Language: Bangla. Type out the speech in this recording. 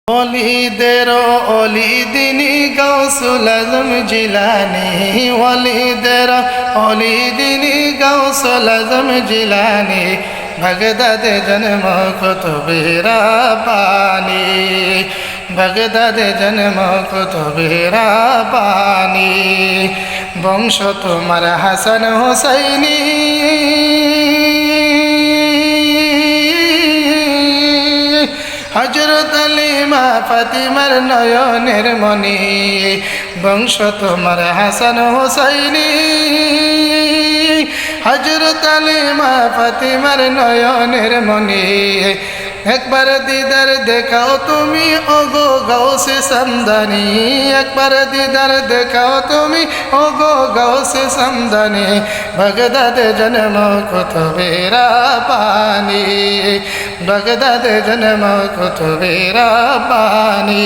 ওলিদের ওলি দিনী গাউসুল আজম জিলানী, ওলিদের ওলি দিনী গাউসুল আজম জিলানী, বাগদাদে জন্ম কুতুবেরা পানি, বাগদাদে জন্ম কুতুবেরা পানি। বংশ তোমার হাসান হুসাইনি, হযরত আলী মা ফাতিমার নয়নের মনি। বংশ তোমার হাসান হুসাইনি, হযরত আলী মা ফাতিমার নয়নের মনি। একবার দিদার দেখাও তুমি ওগো গাউসে সামদানি, একবার দিদার দেখাও তুমি ওগো গাউসে সামদানি। বাগদাদে জন্ম কুতুবেরা পানি, বাগদাদে জন্ম কুতুবেরা পানি।